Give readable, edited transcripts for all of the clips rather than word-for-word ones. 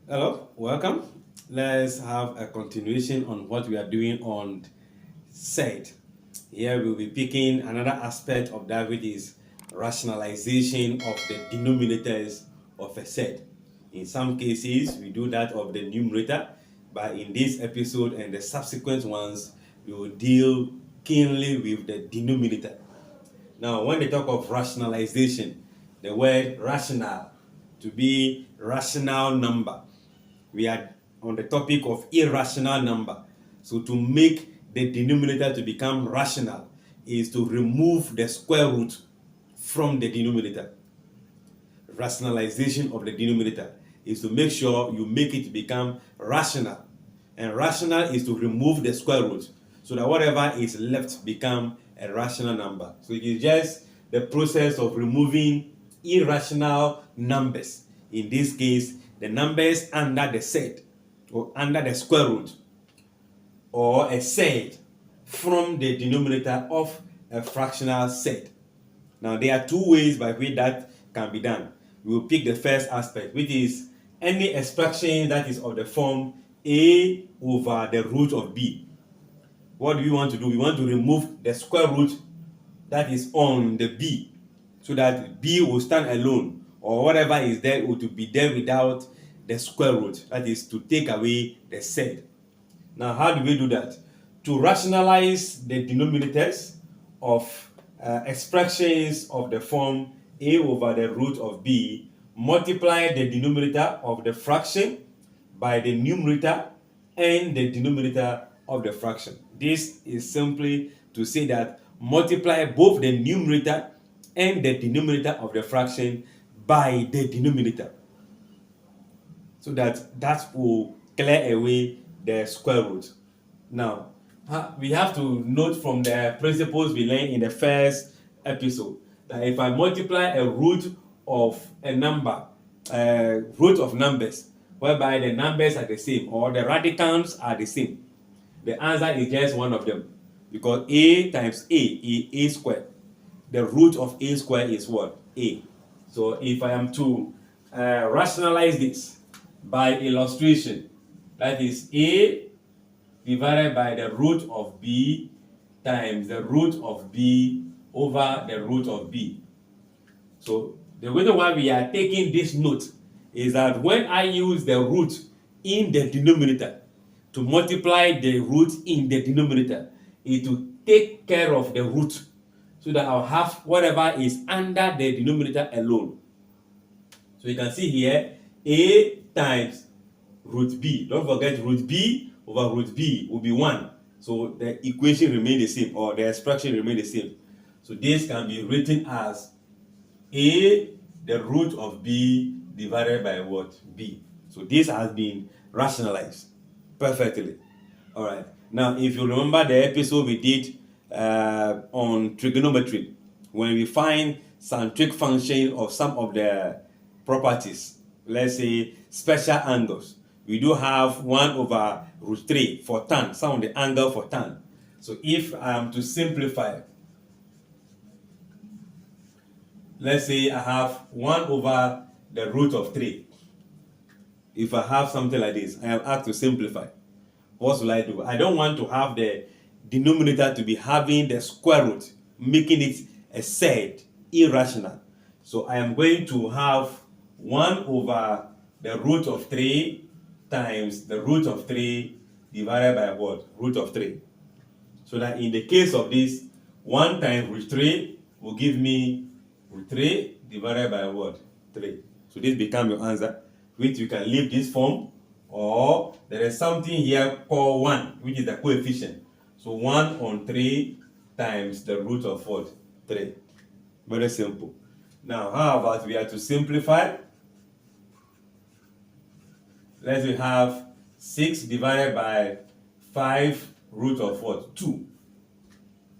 Hello, welcome. Let's have a continuation on what we are doing on set. Here we'll be picking another aspect of that, which is rationalization of the denominators of a set. In some cases, we do that of the numerator, but in this episode and the subsequent ones, we will deal keenly with the denominator. Now, when they talk of rationalization, the word rational to be rational number, we are on the topic of irrational number. So to make the denominator to become rational is to remove the square root from the denominator. Rationalization of the denominator is to make sure you make it become rational. And rational is to remove the square root so that whatever is left become a rational number. So it is just the process of removing irrational numbers. In this case, the numbers under the set or under the square root or a set from the denominator of a fractional set. Now, there are two ways by which that can be done. We will pick the first aspect, which is any expression that is of the form a over the root of b. What do we want to do? We want to remove the square root that is on the b so that b will stand alone, or whatever is there will be there without the square root. That is to take away the set. Now, how do we do that? To rationalize the denominators of expressions of the form a over the root of b, multiply the denominator of the fraction by the numerator and the denominator of the fraction. This is simply to say that multiply both the numerator and the denominator of the fraction by the denominator, so that will clear away the square root. Now, we have to note from the principles we learned in the first episode that if I multiply a root of a number, root of numbers, whereby the numbers are the same or the radicals are the same, the answer is just one of them, because a times a is a squared. The root of a squared is what? A. So if I am to rationalize this by illustration, that is a divided by the root of b times the root of b over the root of b. So the reason why we are taking this note is that when I use the root in the denominator to multiply the root in the denominator, it will take care of the root so that I'll have whatever is under the denominator alone. So you can see here a times root b. Don't forget root b over root b will be 1. So the equation remains the same, or the expression remains the same. So this can be written as a the root of b divided by what? B. So this has been rationalized perfectly. All right. Now, if you remember the episode we did on trigonometry, when we find some trig function of some of the properties, let's say special angles, we do have 1 over root 3 for tan, some of the angle for tan. So if I am to simplify, let's say I have 1 over the root of 3. If I have something like this, I am asked to simplify. What will I do? I don't want to have the denominator to be having the square root, making it a set, irrational. So I am going to have 1 over the root of 3 times the root of 3 divided by what? Root of 3. So that in the case of this, 1 times root 3 will give me root 3 divided by what? 3. So this becomes your answer, which you can leave this form, or there is something here called 1, which is the coefficient. So 1 on 3 times the root of what? 3. Very simple. Now, how about we are to simplify? Let's say have 6 divided by 5 root of what? 2.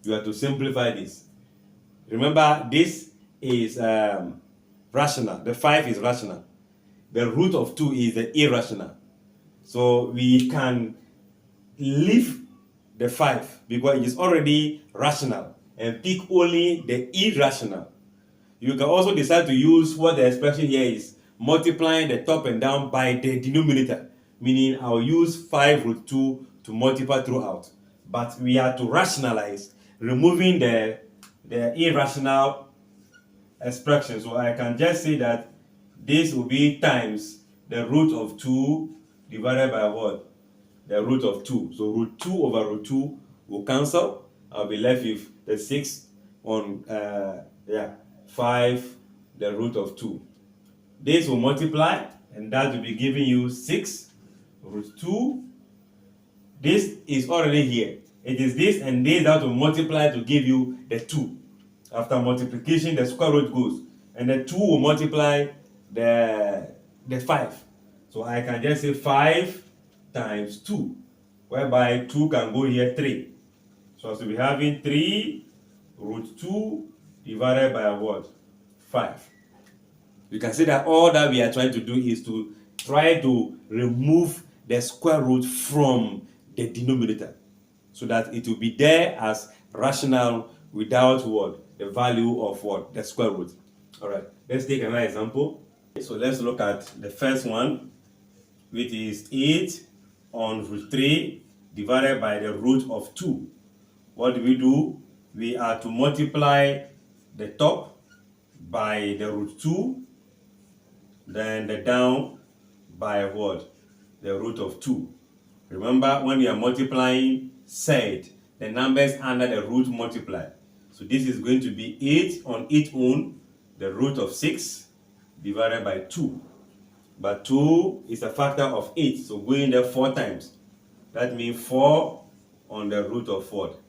You have to simplify this. Remember, this is rational. The 5 is rational. The root of 2 is the irrational. So we can leave the 5 because it is already rational and pick only the irrational. You can also decide to use what the expression here is multiplying the top and down by the denominator, meaning I'll use 5 root 2 to multiply throughout. But we are to rationalize, removing the irrational expression. So I can just say that this will be times the root of 2 divided by what? The root of 2. So root 2 over root 2 will cancel. I'll be left with the 6 on 5 the root of 2. This will multiply, and that will be giving you 6 root 2. This is already here. It is this and this that will multiply to give you the 2. After multiplication, the square root goes, and the 2 will multiply the 5. So I can just say 5 times 2, whereby 2 can go here 3. So I will be having 3 root 2 divided by what? 5. You can see that all that we are trying to do is to try to remove the square root from the denominator, so that it will be there as rational without what? The value of what? The square root. All right, let's take another example. So let's look at the first one, which is 8 on root 3 divided by the root of 2. What do? We are to multiply the top by the root 2, then the down by what? The root of 2. Remember, when we are multiplying said, the numbers under the root multiply. So this is going to be 8 on its own, the root of 6 divided by 2. But 2 is a factor of 8, so going there 4 times. That means 4 on the root of what?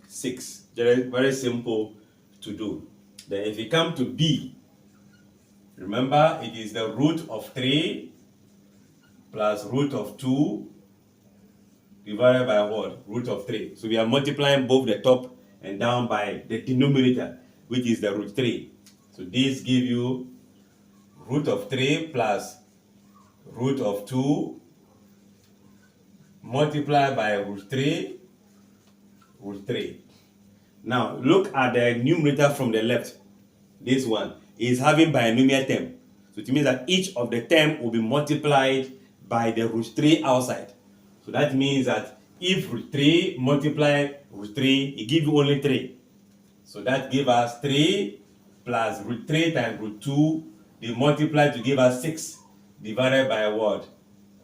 6. Very, very simple to do. Then if you come to B, remember it is the root of 3 plus root of 2 divided by what? Root of 3. So we are multiplying both the top and down by the denominator, which is the root 3. So this gives you root of 3 plus root of 2 multiplied by root 3, root 3. Now look at the numerator from the left. This one is having binomial term. So it means that each of the term will be multiplied by the root 3 outside. So that means that if root 3 multiply root 3, it gives you only 3. So that gives us 3 plus root 3 times root 2. They multiply to give us 6 divided by what?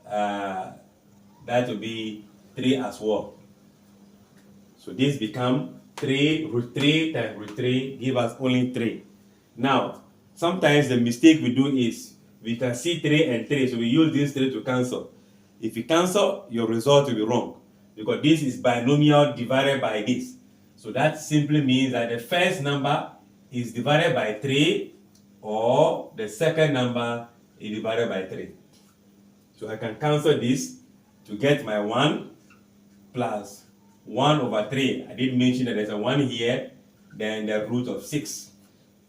That will be 3 as well. So this becomes 3 root 3 times root 3 give us only 3. Now, sometimes the mistake we do is we can see 3 and 3, so we use this 3 to cancel. If you cancel, your result will be wrong, because this is binomial divided by this. So that simply means that the first number is divided by 3, or the second number is divided by 3. So I can cancel this to get my 1 plus 1 over 3. I did mention that there's a 1 here, then the root of 6.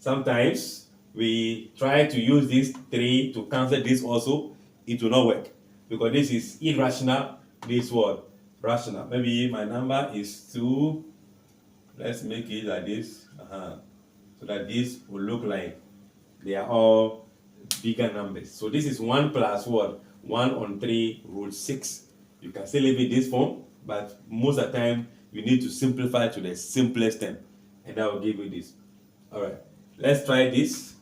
Sometimes we try to use this 3 to cancel this also. It will not work, because this is irrational, this word rational. Maybe my number is 2. Let's make it like this, so that this will look like they are all bigger numbers. So this is 1 plus what? 1 on 3 root 6. You can still leave it this form, but most of the time you need to simplify to the simplest term, and that will give you this. All right, let's try this.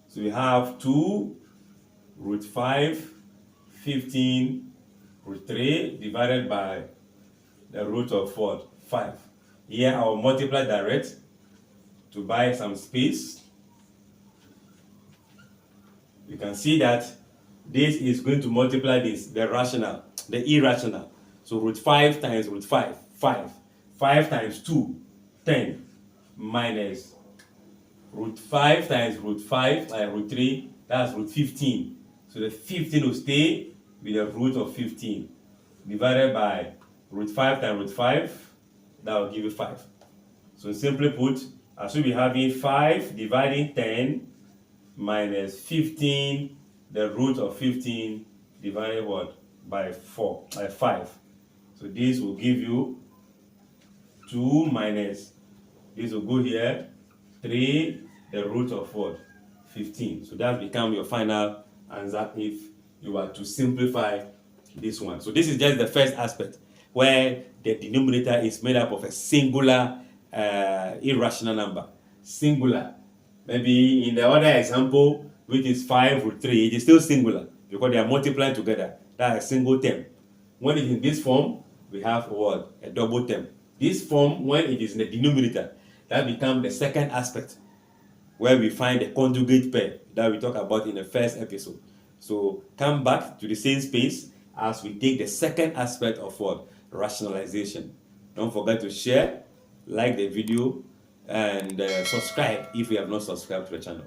So we have 2 root 5 15 root 3 divided by the root of what? 5. Here I will multiply direct to buy some space. You can see that this is going to multiply this, the rational, the irrational. So root 5 times root 5, 5. 5 times 2, 10, minus root 5 times root 5, root 3, that's root 15. So the 15 will stay with the root of 15, divided by root 5 times root 5, that will give you 5. So simply put, I should be having 5 dividing 10 minus 15, the root of 15, divided what? By 4, by 5. So this will give you 2 minus, this will go here, 3, the root of what? 15. So that becomes your final answer if you are to simplify this one. So this is just the first aspect, where the denominator is made up of a singular irrational number. Singular. Maybe in the other example, which is 5 root 3, it is still singular because they are multiplying together. That's a single term. When it is in this form, we have what? A double term. This form, when it is in the denominator, that becomes the second aspect, where we find the conjugate pair that we talked about in the first episode. So come back to the same space as we take the second aspect of what? Rationalization. Don't forget to share, like the video, and subscribe if you have not subscribed to the channel.